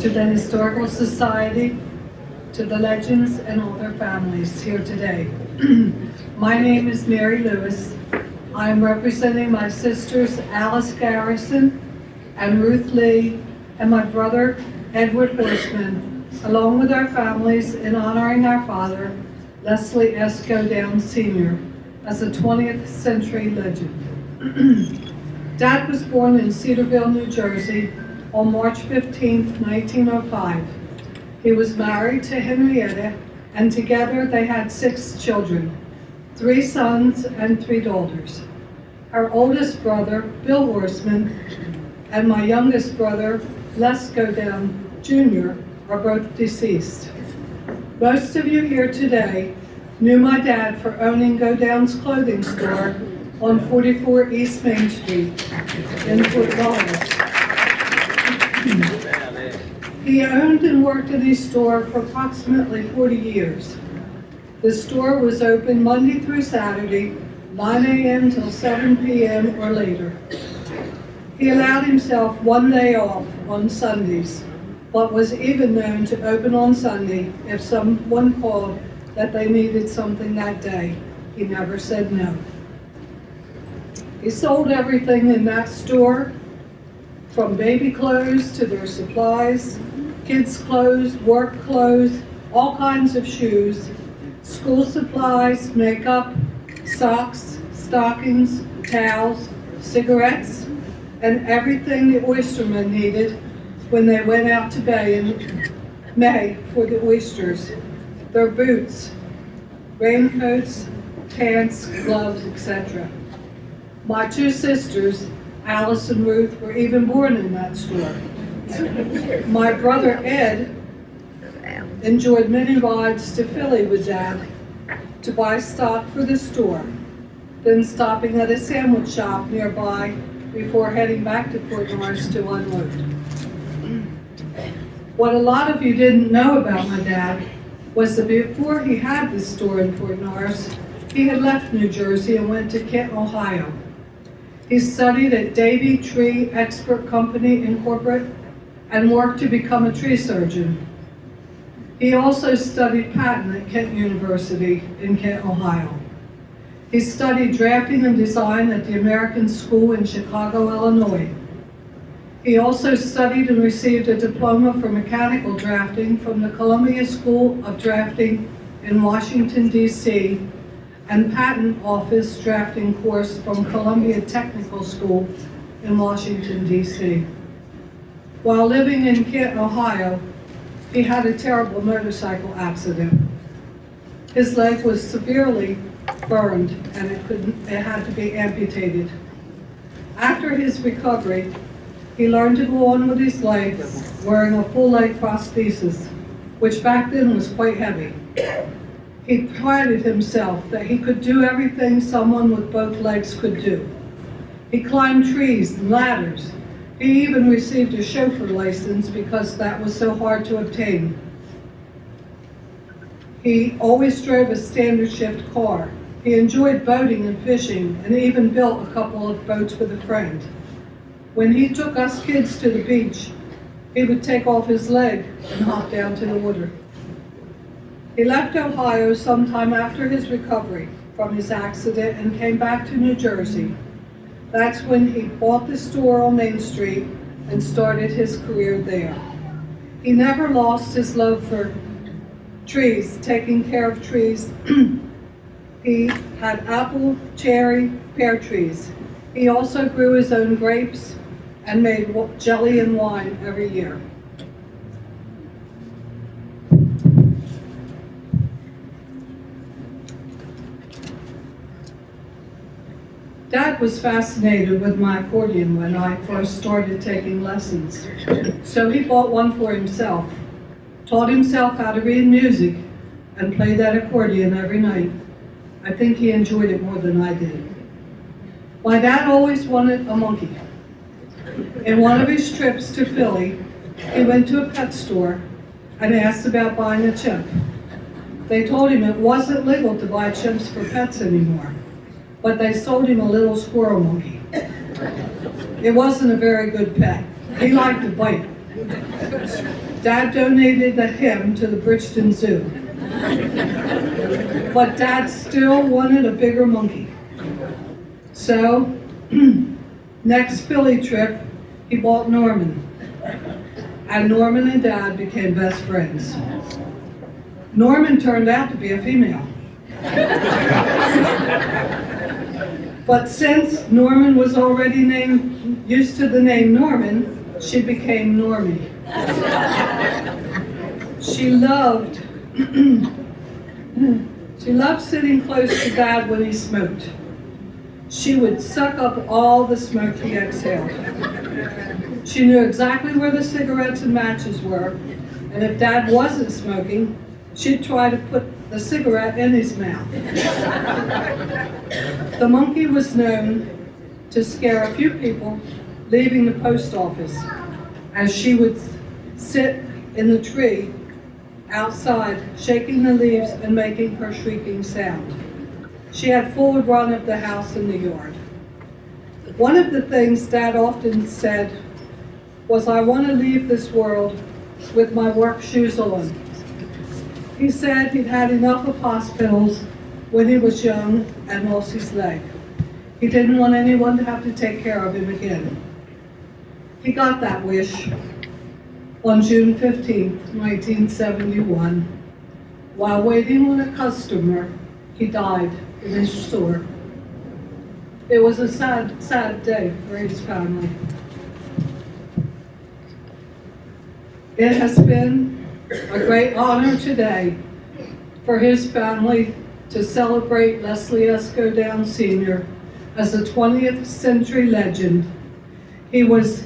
to the Historical Society, to the legends and all their families here today. My name is Mary Lewis. I am representing my sisters Alice Garrison and Ruth Lee and my brother Edward Horseman, along with our families in honoring our father, Leslie S. Godown Sr., as a 20th century legend. Dad was born in Cedarville, New Jersey on March 15, 1905. He was married to Henrietta, and together they had 6 children, 3 sons and 3 daughters. Our oldest brother, Bill Horseman, and my youngest brother, Les Godown Jr., are both deceased. Most of you here today knew my dad for owning Godown's clothing store on 44 East Main Street in Fort Norris. He owned and worked in his store for approximately 40 years. The store was open Monday through Saturday, 9 a.m. till 7 p.m. or later. He allowed himself one day off on Sundays, but was even known to open on Sunday if someone called that they needed something that day. He never said no. He sold everything in that store, from baby clothes to their supplies, kids' clothes, work clothes, all kinds of shoes, school supplies, makeup, socks, stockings, towels, cigarettes, and everything the oystermen needed when they went out to bay in May for the oysters. Their boots, raincoats, pants, gloves, etc. My 2 sisters, Alice and Ruth, were even born in that store. My brother Ed enjoyed many rides to Philly with Dad to buy stock for the store, then stopping at a sandwich shop nearby before heading back to Port Norris to unload. What a lot of you didn't know about my dad was that before he had this store in Port Norris, he had left New Jersey and went to Kent, Ohio. He studied at Davy Tree Expert Company Incorporated and worked to become a tree surgeon. He also studied patent at Kent University in Kent, Ohio. He studied drafting and design at the American School in Chicago, Illinois. He also studied and received a diploma for mechanical drafting from the Columbia School of Drafting in Washington, D.C., and patent office drafting course from Columbia Technical School in Washington, D.C. While living in Kent, Ohio, he had a terrible motorcycle accident. His leg was severely burned and it had to be amputated. After his recovery, he learned to go on with his life wearing a full leg prosthesis, which back then was quite heavy. He prided himself that he could do everything someone with both legs could do. He climbed trees and ladders. He even received a chauffeur license because that was so hard to obtain. He always drove a standard shift car. He enjoyed boating and fishing and even built a couple of boats with a friend. When he took us kids to the beach, he would take off his leg and hop down to the water. He left Ohio sometime after his recovery from his accident and came back to New Jersey. That's when he bought the store on Main Street and started his career there. He never lost his love for trees, taking care of trees. He had apple, cherry, pear trees. He also grew his own grapes and made jelly and wine every year. Dad was fascinated with my accordion when I first started taking lessons. So he bought one for himself, taught himself how to read music, and played that accordion every night. I think he enjoyed it more than I did. My dad always wanted a monkey. In one of his trips to Philly, he went to a pet store and asked about buying a chimp. They told him it wasn't legal to buy chimps for pets anymore, but they sold him a little squirrel monkey. It wasn't a very good pet. He liked to bite. Dad donated the him to the Bridgeton Zoo. But Dad still wanted a bigger monkey. So, next Philly trip, he bought Norman. And Norman and Dad became best friends. Norman turned out to be a female. But since Norman was already used to the name Norman, she became Normie. She loved sitting close to Dad when he smoked. She would suck up all the smoke he exhaled. She knew exactly where the cigarettes and matches were, and if Dad wasn't smoking, she'd try to put the cigarette in his mouth. The monkey was known to scare a few people leaving the post office, as she would sit in the tree outside, shaking the leaves and making her shrieking sound. She had full run of the house and the yard. One of the things Dad often said was, "I want to leave this world with my work shoes on." He said he'd had enough of hospitals when he was young and lost his leg. He didn't want anyone to have to take care of him again. He got that wish on June 15, 1971. While waiting on a customer, he died in his store. It was a sad, sad day for his family. It has been a great honor today for his family to celebrate Leslie S. Godown Sr. as a 20th century legend. He was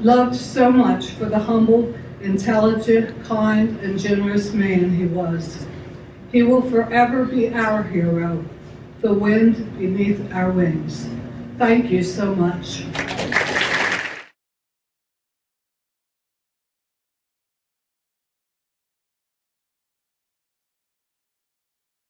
loved so much for the humble, intelligent, kind, and generous man he was. He will forever be our hero, the wind beneath our wings. Thank you so much.